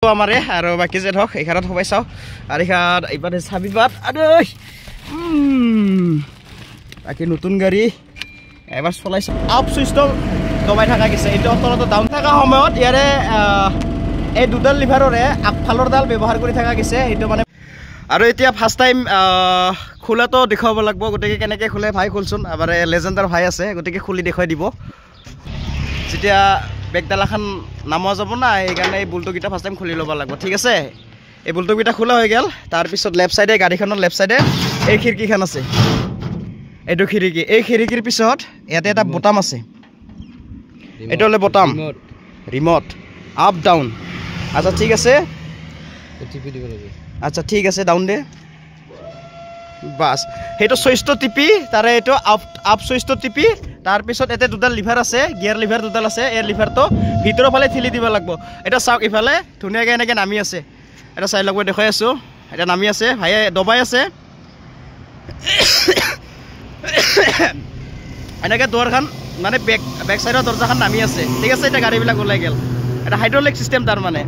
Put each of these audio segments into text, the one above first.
আমাৰে আৰু বাকি যে ধক এখানত হবাই চাও আৰু এখান এইবাৰ ছাবিবাত আদৈ বাকি নতুন গাড়ী এবাৰ চলাইছো আপ সুইচটো দবাই থাকা গিছে এইটো তলত ডাউন থাকা সময়ত ইয়াৰে এই দুডাল লিভাৰৰে আগফালৰ ডাল ব্যৱহাৰ কৰি থাকা গিছে এইটো মানে আৰু এতিয়া ফাৰ্স্ট টাইম খোলাটো দেখাব লাগিব গতিকে কেনেকৈ খোলে ভাই খুলচোন আমাৰ লেজেণ্ডাৰ ভাই আছে গতিকে খুলি দেখুৱাই দিব যেতিয়া বেগডালাখান নামা যাব না এইকাৰণে এই বুলটোকেইটা ফাৰ্ষ্ট টাইম খুলি ল'ব লাগিব ঠিক আছে এই বুলটোকেইটা খোলা হৈ গ'ল তাৰপিছত লেফ্ট চাইডে গাড়ীখনৰ লেফ্ট চাইডে এই খিৰিকীখন আছে এইটো খিৰিকী এই খিৰিকীৰ পিছত ইয়াতে এটা বটাম আছে এইটো হ'লে বটাম ৰিমট আপ ডাউন আচ্ছা ঠিক আছে আচ্ছা ঠিক আছে ডাউন দে বাস সেইটো সুইচটো টিপি তাৰে এইটো আপ সুইচটো টিপি তাৰপিছত এতে দুডাল লিভাৰ আছে গিয়াৰ লিভাৰ দুডাল আছে এয়াৰ লিভাৰটো ভিতৰৰ ফালে ঠেলি দিব লাগিব এটা চাওক ইফালে ধুনীয়াকৈ এনেকৈ নামি আছে এটা চাই লগ দেখাই আছোঁ এটা নামি আছে ভাইয়ে দবাই আছে এনেকৈ দুৱাৰখন মানে বেক চাইডৰ দৰ্জাখন নামি আছে ঠিক আছে এতিয়া গাড়ীবিলাক ওলাই গ'ল এটা হাইড্ৰলিক চিষ্টেম তাৰ মানে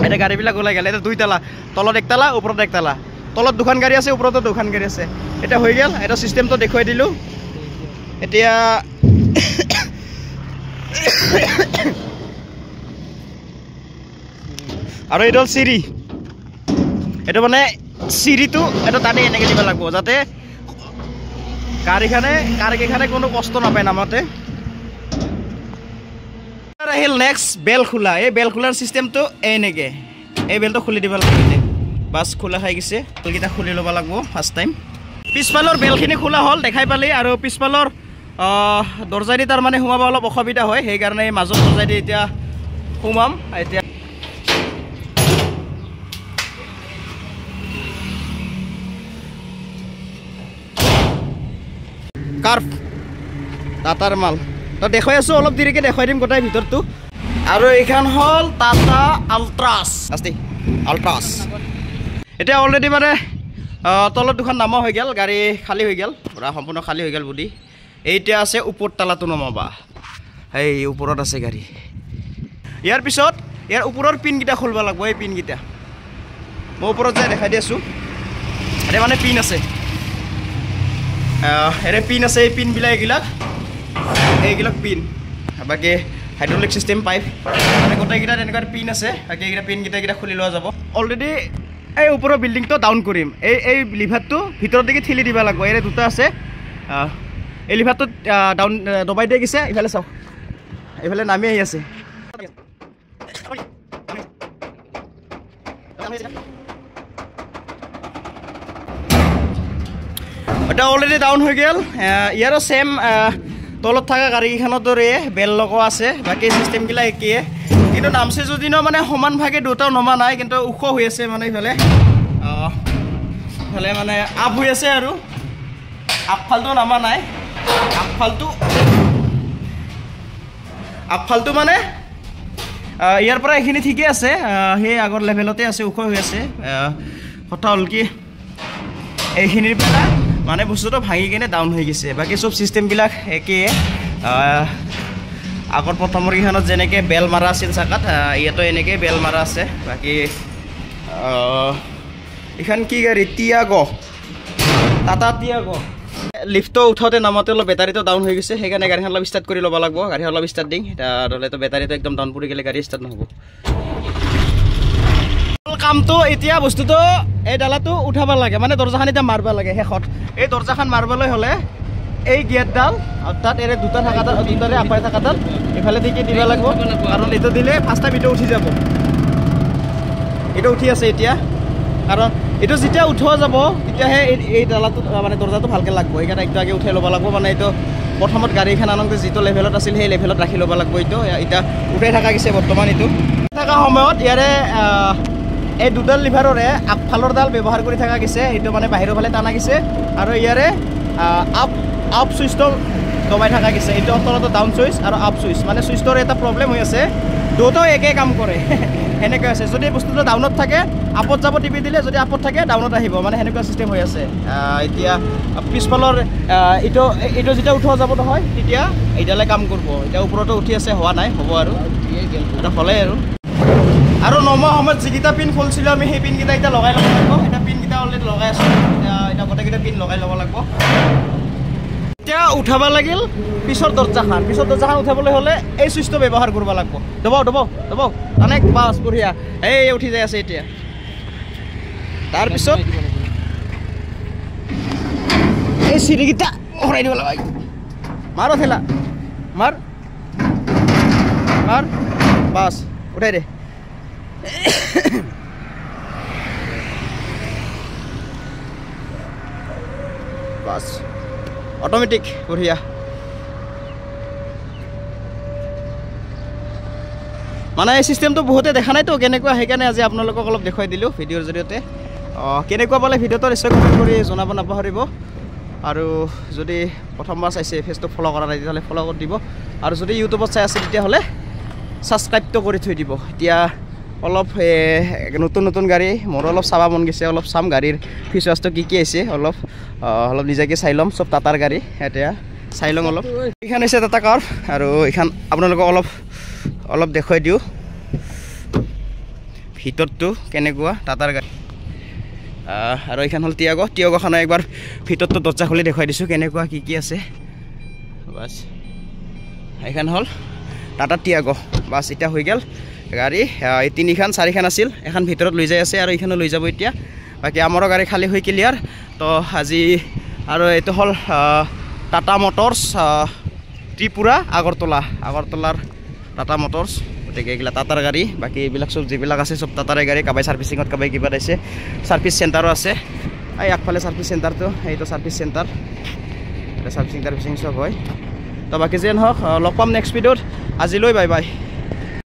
এটা গাড়ীবিলাক ওলাই গ'ল এটা দুইতলা তলত একতলা ওপৰত একতলা তলত দুখন গাড়ী আছে ওপৰতো দুখন গাড়ী আছে এটা হৈ গ'ল এটা চিষ্টেমটো দেখুৱাই দিলোঁ এতিয়া আৰু এইটো হ'ল চিৰি এইটো মানে চিৰিটো এইটো টানি এনেকৈ দিব লাগিব যাতে গাড়ীখনে কোনো কষ্ট নাপায় নামতে আহিল নেক্সট বেল খোলা এই বেল খোলাৰ চিষ্টেমটো এনেকৈ এই বেলটো খুলি দিব লাগিব বাছ খোলা খাই গৈছে বেলকেইটা খুলি ল'ব লাগিব ফাৰ্ষ্ট টাইম পিছফালৰ বেলখিনি খোলা হ'ল দেখাই পালি আৰু পিছফালৰ দৰ্জাদি তাৰ মানে সোমাব অলপ অসুবিধা হয় সেইকাৰণে মাজত দৰ্জাদি এতিয়া সোমাম এতিয়া কাৰ্ভ টাটাৰ মাল তো দেখুৱাই আছোঁ অলপ দেৰিকৈ দেখুৱাই দিম গোটেই ভিতৰটো আৰু এইখন হ'ল টাটা আল্ট্ৰাছ আল্ট্ৰাছ এতিয়া অলৰেডি মানে তলত দুখন নামা হৈ গ'ল গাড়ী খালী হৈ গ'ল পূৰা সম্পূৰ্ণ খালী হৈ গ'ল বুডি এইতিয়া আছে ওপৰ তালাটো নমাবা এই ওপৰত আছে গাড়ী ইয়াৰ পিছত ইয়াৰ ওপৰৰ পিনকেইটা খুলিব লাগিব এই পিনকেইটা মই ওপৰত যাই দেখাই দি আছোঁ এতিয়া মানে পিন আছে এৰে পিন আছে এই পিনবিলাক এইবিলাক পিন বাকী হাইড্ৰলিক চিষ্টেম পাইপ মানে গোটেইকেইটা তেনেকুৱা পিন আছে বাকী এইকেইটা পিনকেইটা খুলি লোৱা যাব অলৰেডি এই ওপৰৰ বিল্ডিংটো ডাউন কৰিম এই লিভাৰটো ভিতৰৰ দিকে ঠেলি দিব লাগিব এৰে দুটা আছে এই লিভাৰটো ডাউন দবাই দিয়ে গৈছে ইফালে চাওক এইফালে নামি আহি আছে এটা অলৰেডি ডাউন হৈ গ'ল ইয়াৰো ছেম তলত থকা গাড়ীকেইখনৰ দৰে বেল লগোৱা আছে বাকী চিষ্টেমবিলাক একেই কিন্তু নামছে যদি ন মানে সমানভাগে দুটাও নমা নাই কিন্তু ওখ হৈ আছে মানে ইফালে মানে আপ হৈ আছে আৰু আগফালটো নামা নাই আগফালটো মানে ইয়াৰ পৰা এইখিনি ঠিকেই আছে সেই আগৰ লেভেলতে আছে ওখ হৈ আছে কথা হ'ল কি এইখিনিৰ পৰা মানে বস্তুটো ভাঙি কিনে ডাউন হৈ গৈছে বাকী চব চিষ্টেমবিলাক একেই আগৰ প্ৰথমৰ কেইখনত যেনেকৈ বেল মাৰা আছিল চাকাত ইয়াতো এনেকৈ বেল মাৰা আছে বাকী এইখন কি গাড়ী টাটা টিয়াগো লিফ্টটো উঠাওঁতে নামতে অলপ বেটাৰীটো ডাউন হৈ গৈছে সেইকাৰণে গাড়ীখন অলপ ষ্টাৰ্ট কৰি ল'ব লাগিব গাড়ী অলপ ষ্টাৰ্ট দিম নহ'লেতো বেটাৰীটো একদম ডাউন পৰি গ'লে গাড়ী ষ্টাৰ্ট নহ'ব কামটো এতিয়া বস্তুটো এই ডালাটো উঠাব লাগে মানে দৰ্জাখন এতিয়া মাৰিব লাগে শেষত এই দৰ্জাখন মাৰিবলৈ হ'লে এই গিয়াৰডাল অৰ্থাৎ এৰে দুটা থকাডাল দুটাৰে আপাই থকাডাল এইফালে দিকে দিব লাগিব কাৰণ এইটো দিলে ফাৰ্ষ্ট টাইম এইটো উঠি যাব এইটো উঠি আছে এতিয়া কাৰণ এইটো যেতিয়া উঠোৱা যাব তেতিয়াহে এই ডালাটো মানে দৰ্জাটো ভালকৈ লাগিব সেইকাৰণে একটু আগে উঠাই ল'ব লাগিব মানে এইটো প্ৰথমত গাড়ীখন আনন্দ যিটো লেভেলত আছিল সেই লেভেলত ৰাখি ল'ব লাগিব এইটো এতিয়া উঠাই থকা গৈছে বৰ্তমান এইটো থকা সময়ত ইয়াৰে এই দুডাল লিভাৰৰে আগফালৰ ডাল ব্যৱহাৰ কৰি থকা গৈছে সেইটো মানে বাহিৰৰ ফালে টানা গৈছে আৰু ইয়াৰে আপ চুইচটো দবাই থকা গৈছে এইটো তলতো ডাউন চুইচ আৰু আপ চুইচ মানে চুইচটোৰ এটা প্ৰব্লেম হৈ আছে দুটাও একেই কাম কৰে সেনেকৈ আছে যদি বস্তুটো ডাউনত থাকে আপত যাব টিপি দিলে যদি আপত থাকে ডাউনত আহিব মানে সেনেকুৱা চিষ্টেম হৈ আছে এতিয়া পিছফালৰ এইটো যেতিয়া উঠোৱা যাব নহয় তেতিয়া এইডালে কাম কৰিব এতিয়া ওপৰতো উঠি আছে হোৱা নাই হ'ব আৰু এটা হ'লে আৰু আৰু নমা সময়ত যিকেইটা পিন খুলিছিলোঁ আমি সেই পিনকেইটা এতিয়া লগাই ল'ব লাগিব এটা পিনকেইটা অলৰেডি লগাই আছোঁ এতিয়া গোটেইকেইটা পিন লগাই ল'ব লাগিব এতিয়া উঠাব লাগিল পিছৰ দৰ্জাখন উঠাবলৈ হ'লে এই চুইচটো ব্যৱহাৰ কৰিব লাগিব দবাও অনেক বাছ বঢ়িয়া এই উঠি যাই আছে এতিয়া তাৰপিছত এই চিৰিকেইটা ভৰাই দিব লাগিব মাৰ ঠেলা মাৰ বাছ উঠাই দে বাছ অটোমেটিক বঢ়িয়া মানে এই চিষ্টেমটো বহুতে দেখা নাইতো কেনেকুৱা সেইকাৰণে আজি আপোনালোকক অলপ দেখুৱাই দিলোঁ ভিডিঅ'ৰ জৰিয়তে কেনেকুৱা পালে ভিডিঅ'টো নিশ্চয় কমেণ্ট কৰি জনাব নাপাহৰিব আৰু যদি প্ৰথমবাৰ চাইছে ফেচবুক ফ'ল' কৰা নাই তেতিয়াহ'লে ফ'ল' কৰি দিব আৰু যদি ইউটিউবত চাই আছে তেতিয়াহ'লে ছাবস্ক্ৰাইবটো কৰি থৈ দিব এতিয়া অলপ নতুন গাড়ী মোৰো অলপ চাব মন গৈছে অলপ চাম গাড়ীৰ ফিচাৰ্ছটো কি আহিছে অলপ নিজাকৈ চাই ল'ম চব টাটাৰ গাড়ী এতিয়া চাই ল'ম অলপ এইখন হৈছে টাটা কাৰ আৰু এইখন আপোনালোকক অলপ দেখুৱাই দিওঁ ভিতৰটো কেনেকুৱা টাটাৰ গাড়ী আৰু এইখন হ'ল টিয়াগোখনৰ একবাৰ ভিতৰটো দৰ্জা খুলি দেখুৱাই দিছোঁ কেনেকুৱা কি আছে বাছ এইখন হ'ল টাটা টিয়াগো বাছ এতিয়া হৈ গ'ল গাড়ী এই 3-4খন আছিল এখন ভিতৰত লৈ যাই আছে আৰু এইখনো লৈ যাব এতিয়া বাকী আমাৰো গাড়ী খালী হৈ ক্লিয়াৰ তো আজি আৰু এইটো হ'ল টাটা মটৰ্ছ ত্ৰিপুৰা আগৰতলাৰ টাটা মটৰ্ছ গতিকে এইগিলা টাটাৰ গাড়ী বাকী এইবিলাক চব যিবিলাক আছে চব টাটাৰে গাড়ী কাবাই ছাৰ্ভিচিঙত কাবাই কিবা দিছে ছাৰ্ভিচ চেণ্টাৰো আছে এই আগফালে ছাৰ্ভিচ চেণ্টাৰটো এইটো ছাৰ্ভিচ চেণ্টাৰ এটা ছাৰ্ভিচিং চব হয় তো বাকী যেন হওক লগ পাম নেক্সট ভিডিঅ'ত আজিলৈ বাই বাই